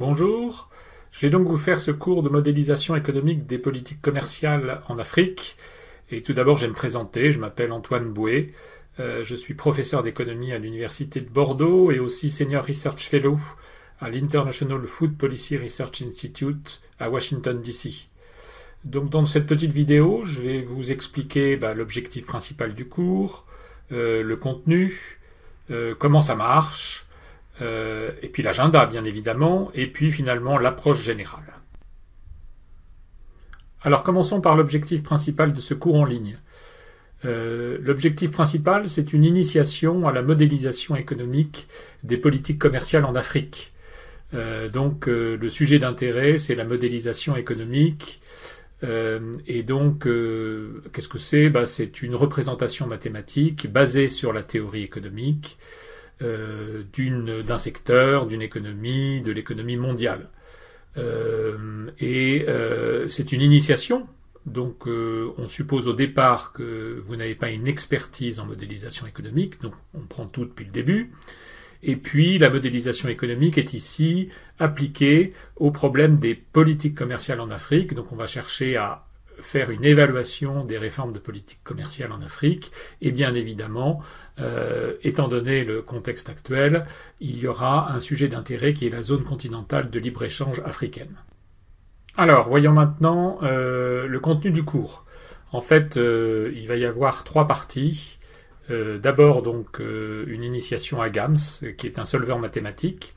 Bonjour, je vais donc vous faire ce cours de modélisation économique des politiques commerciales en Afrique. Et tout d'abord, je vais me présenter, je m'appelle Antoine Bouet, je suis professeur d'économie à l'Université de Bordeaux et aussi Senior Research Fellow à l'International Food Policy Research Institute à Washington, D.C. Donc dans cette petite vidéo, je vais vous expliquer l'objectif principal du cours, le contenu, comment ça marche, et puis l'agenda bien évidemment, et puis finalement l'approche générale. Alors commençons par l'objectif principal de ce cours en ligne. L'objectif principal, c'est une initiation à la modélisation économique des politiques commerciales en Afrique. Donc le sujet d'intérêt, c'est la modélisation économique. Et donc, qu'est-ce que c'est ? C'est une représentation mathématique basée sur la théorie économique d'un secteur, d'une économie, de l'économie mondiale. C'est une initiation. Donc, on suppose au départ que vous n'avez pas une expertise en modélisation économique, donc on prend tout depuis le début. Et puis, la modélisation économique est ici appliquée au problème des politiques commerciales en Afrique. Donc, on va chercher à faire une évaluation des réformes de politique commerciale en Afrique. Et bien évidemment, étant donné le contexte actuel, il y aura un sujet d'intérêt qui est la zone continentale de libre-échange africaine. Alors, voyons maintenant le contenu du cours. En fait, il va y avoir 3 parties. D'abord donc une initiation à GAMS, qui est un solveur mathématique.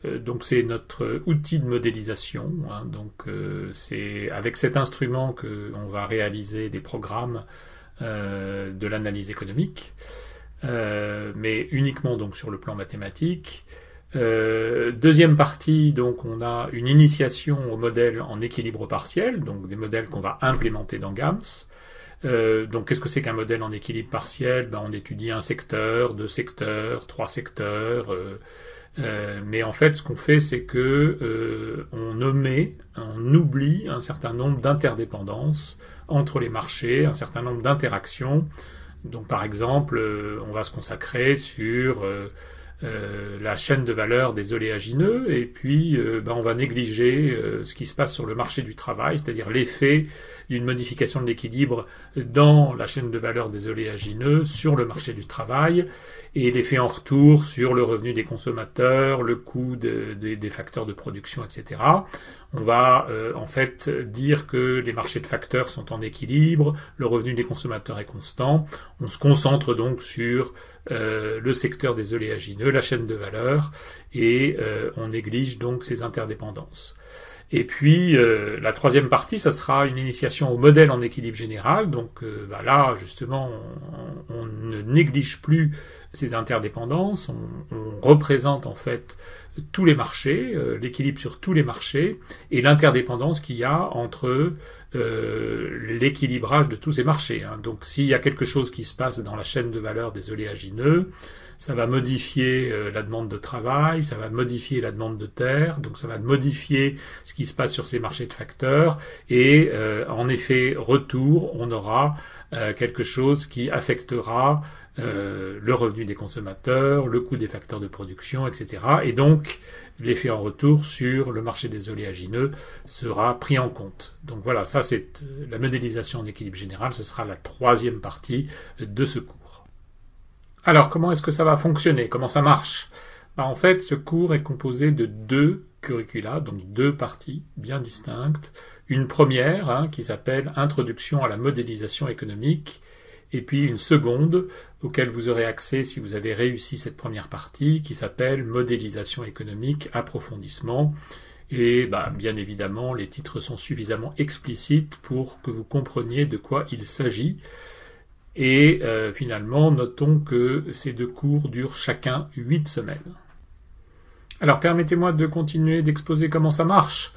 Donc c'est notre outil de modélisation. Donc c'est avec cet instrument qu'on va réaliser des programmes de l'analyse économique, mais uniquement donc sur le plan mathématique. Deuxième partie, donc on a une initiation aux modèles en équilibre partiel, donc des modèles qu'on va implémenter dans GAMS. Donc qu'est-ce que c'est qu'un modèle en équilibre partiel ? On étudie un secteur, 2 secteurs, 3 secteurs, mais en fait ce qu'on fait c'est que on oublie un certain nombre d'interdépendances entre les marchés, un certain nombre d'interactions. Donc par exemple, on va se consacrer sur la chaîne de valeur des oléagineux, et puis on va négliger ce qui se passe sur le marché du travail, c'est-à-dire l'effet d'une modification de l'équilibre dans la chaîne de valeur des oléagineux sur le marché du travail, et l'effet en retour sur le revenu des consommateurs, le coût des facteurs de production, etc. On va en fait dire que les marchés de facteurs sont en équilibre, le revenu des consommateurs est constant. On se concentre donc sur le secteur des oléagineux, la chaîne de valeur, et on néglige donc ces interdépendances. Et puis la 3e partie, ça sera une initiation au modèle en équilibre général. Donc là, justement, on ne néglige plus ces interdépendances, on représente en fait tous les marchés, l'équilibre sur tous les marchés, et l'interdépendance qu'il y a entre l'équilibrage de tous ces marchés. Donc s'il y a quelque chose qui se passe dans la chaîne de valeur des oléagineux, ça va modifier la demande de travail, ça va modifier la demande de terre, donc ça va modifier ce qui se passe sur ces marchés de facteurs, et en effet retour, on aura quelque chose qui affectera le revenu des consommateurs, le coût des facteurs de production, etc. Et donc, l'effet en retour sur le marché des oléagineux sera pris en compte. Donc voilà, ça c'est la modélisation en équilibre général, ce sera la 3e partie de ce cours. Alors, comment est-ce que ça va fonctionner ? Comment ça marche ? En fait, ce cours est composé de 2 curricula, donc 2 parties bien distinctes. Une première qui s'appelle « Introduction à la modélisation économique », et puis une seconde auquel vous aurez accès si vous avez réussi cette première partie, qui s'appelle « Modélisation économique, approfondissement ». Et bien évidemment, les titres sont suffisamment explicites pour que vous compreniez de quoi il s'agit. Et finalement, notons que ces 2 cours durent chacun 8 semaines. Alors permettez-moi de continuer d'exposer comment ça marche.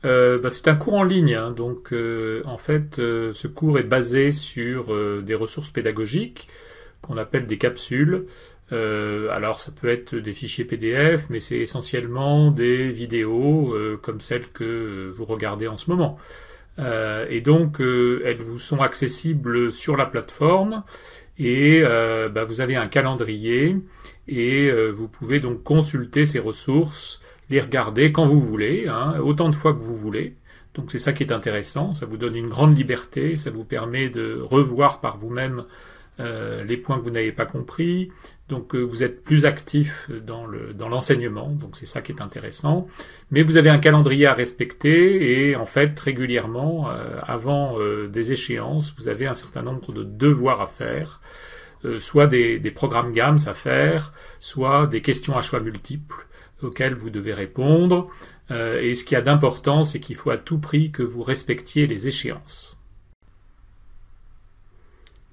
C'est un cours en ligne, donc en fait ce cours est basé sur des ressources pédagogiques qu'on appelle des capsules. Alors ça peut être des fichiers PDF, mais c'est essentiellement des vidéos comme celles que vous regardez en ce moment. Et donc elles vous sont accessibles sur la plateforme, et vous avez un calendrier, et vous pouvez donc consulter ces ressources les regarder quand vous voulez, hein, autant de fois que vous voulez. Donc c'est ça qui est intéressant, ça vous donne une grande liberté, ça vous permet de revoir par vous-même les points que vous n'avez pas compris. Donc vous êtes plus actif dans l'enseignement, donc c'est ça qui est intéressant. Mais vous avez un calendrier à respecter et en fait régulièrement, avant des échéances, vous avez un certain nombre de devoirs à faire, soit des programmes GAMS à faire, soit des questions à choix multiples auxquelles vous devez répondre. Et ce qu'il y a d'important, c'est qu'il faut à tout prix que vous respectiez les échéances.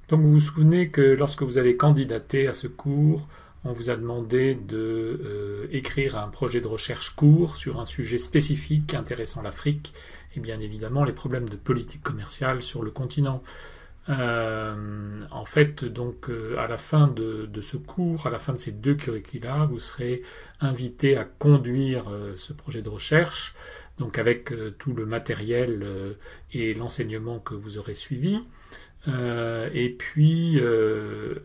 Donc vous vous souvenez que lorsque vous avez candidaté à ce cours, on vous a demandé d'écrire un projet de recherche court sur un sujet spécifique intéressant l'Afrique et bien évidemment les problèmes de politique commerciale sur le continent. En fait, donc, à la fin de ce cours, à la fin de ces 2 curricula, vous serez invité à conduire ce projet de recherche, donc avec tout le matériel et l'enseignement que vous aurez suivi. Et puis,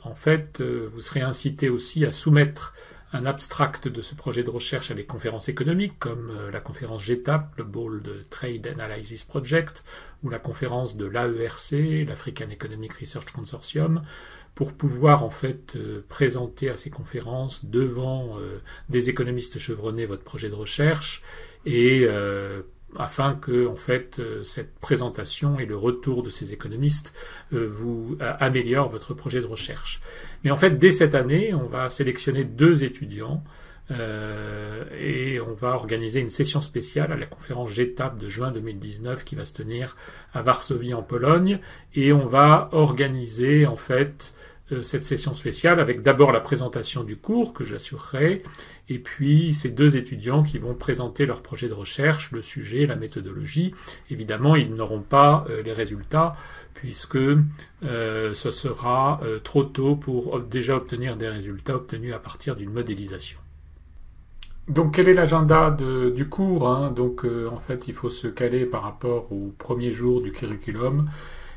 en fait, vous serez incité aussi à soumettre un abstract de ce projet de recherche à des conférences économiques comme la conférence GTAP, le Bold Trade Analysis Project, ou la conférence de l'AERC, l'African Economic Research Consortium, pour pouvoir en fait présenter à ces conférences devant des économistes chevronnés votre projet de recherche et afin que en fait cette présentation et le retour de ces économistes vous améliorent votre projet de recherche. Mais en fait, dès cette année, on va sélectionner 2 étudiants et on va organiser une session spéciale à la conférence GTAP de juin 2019 qui va se tenir à Varsovie en Pologne, et on va organiser en fait cette session spéciale avec d'abord la présentation du cours que j'assurerai, et puis ces 2 étudiants qui vont présenter leur projet de recherche, le sujet, la méthodologie. Évidemment, ils n'auront pas les résultats puisque ce sera trop tôt pour déjà obtenir des résultats obtenus à partir d'une modélisation. Donc quel est l'agenda du cours, hein? Donc en fait, il faut se caler par rapport au premier jour du curriculum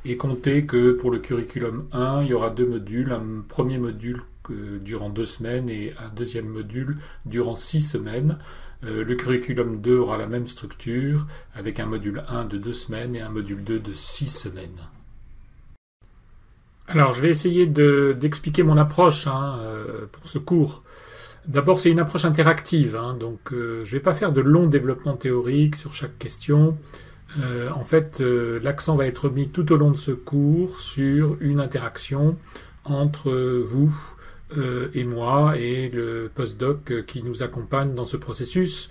et compter que pour le curriculum 1, il y aura 2 modules, un premier module durant 2 semaines et un deuxième module durant 6 semaines. Le curriculum 2 aura la même structure avec un module 1 de 2 semaines et un module 2 de 6 semaines. Alors je vais essayer d'expliquer mon approche pour ce cours. D'abord, c'est une approche interactive, hein, donc je ne vais pas faire de longs développements théoriques sur chaque question. En fait, l'accent va être mis tout au long de ce cours sur une interaction entre vous et moi et le postdoc qui nous accompagne dans ce processus.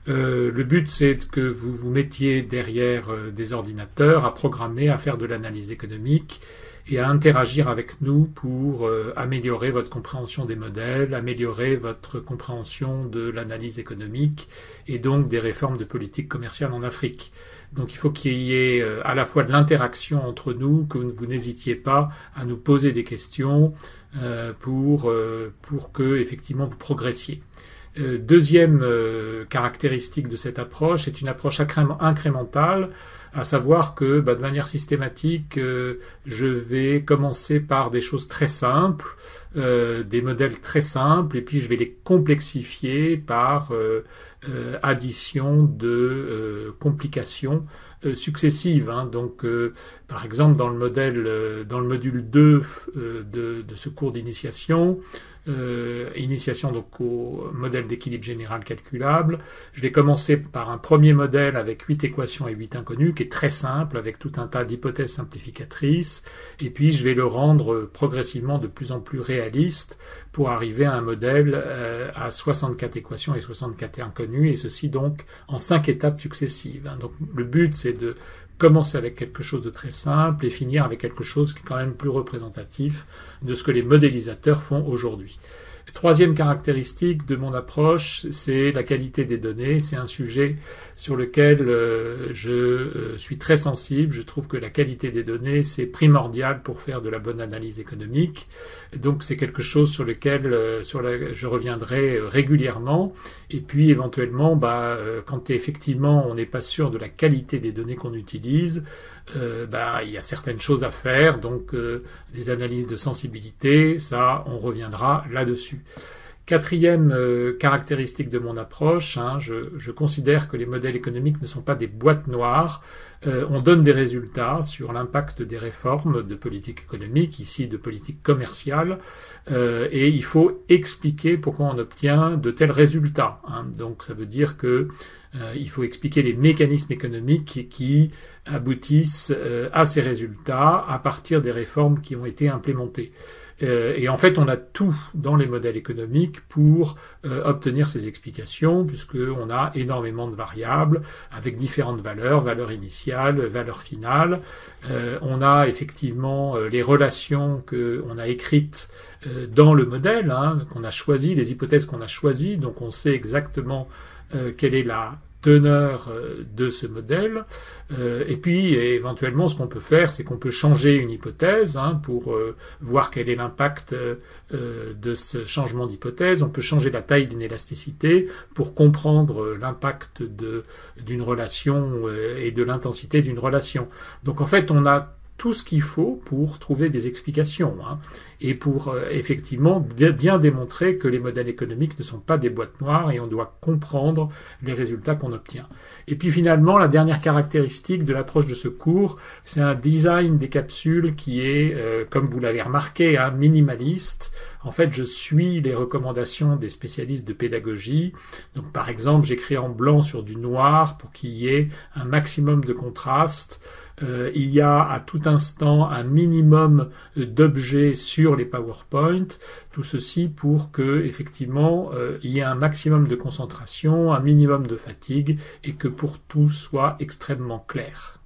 Le but, c'est que vous vous mettiez derrière des ordinateurs à programmer, à faire de l'analyse économique et à interagir avec nous pour améliorer votre compréhension des modèles, améliorer votre compréhension de l'analyse économique et donc des réformes de politique commerciale en Afrique. Donc il faut qu'il y ait à la fois de l'interaction entre nous, que vous n'hésitiez pas à nous poser des questions pour que effectivement vous progressiez. Deuxième caractéristique de cette approche, c'est une approche incrémentale, à savoir que de manière systématique, je vais commencer par des choses très simples, des modèles très simples, et puis je vais les complexifier par addition de complications successives. Hein. Donc, par exemple, dans le module 2 de ce cours d'initiation, initiation donc au modèle d'équilibre général calculable, je vais commencer par un premier modèle avec 8 équations et 8 inconnues, qui est très simple, avec tout un tas d'hypothèses simplificatrices, et puis je vais le rendre progressivement de plus en plus réaliste pour arriver à un modèle à 64 équations et 64 inconnues, et ceci donc en 5 étapes successives. Hein. Donc le but, c'est de commencer avec quelque chose de très simple et finir avec quelque chose qui est quand même plus représentatif de ce que les modélisateurs font aujourd'hui. Troisième caractéristique de mon approche, c'est la qualité des données. C'est un sujet sur lequel je suis très sensible. Je trouve que la qualité des données, c'est primordial pour faire de la bonne analyse économique. Donc c'est quelque chose sur lequel je reviendrai régulièrement. Et puis éventuellement, quand effectivement on n'est pas sûr de la qualité des données qu'on utilise, il y a certaines choses à faire, donc des analyses de sensibilité, ça on reviendra là-dessus. Quatrième caractéristique de mon approche, hein, je considère que les modèles économiques ne sont pas des boîtes noires. On donne des résultats sur l'impact des réformes de politique économique, ici de politique commerciale, et il faut expliquer pourquoi on obtient de tels résultats. Hein. Donc ça veut dire que il faut expliquer les mécanismes économiques qui aboutissent à ces résultats à partir des réformes qui ont été implémentées. Et en fait, on a tout dans les modèles économiques pour obtenir ces explications, puisqu'on a énormément de variables avec différentes valeurs, valeur initiale, valeur finale. On a effectivement les relations qu'on a écrites dans le modèle, hein, qu'on a choisi, les hypothèses qu'on a choisies, donc on sait exactement quelle est la teneur de ce modèle. Et puis, éventuellement, ce qu'on peut faire, c'est qu'on peut changer une hypothèse hein, pour voir quel est l'impact de ce changement d'hypothèse. On peut changer la taille d'une élasticité pour comprendre l'impact d'une relation et de l'intensité d'une relation. Donc, en fait, on a tout ce qu'il faut pour trouver des explications hein, et pour effectivement bien démontrer que les modèles économiques ne sont pas des boîtes noires et on doit comprendre les résultats qu'on obtient. Et puis finalement, la dernière caractéristique de l'approche de ce cours, c'est un design des capsules qui est, comme vous l'avez remarqué, hein, minimaliste. En fait, je suis les recommandations des spécialistes de pédagogie. Donc par exemple, j'écris en blanc sur du noir pour qu'il y ait un maximum de contraste. Il y a à tout instant un minimum d'objets sur les PowerPoint, tout ceci pour que effectivement il y ait un maximum de concentration, un minimum de fatigue et que pour tout soit extrêmement clair.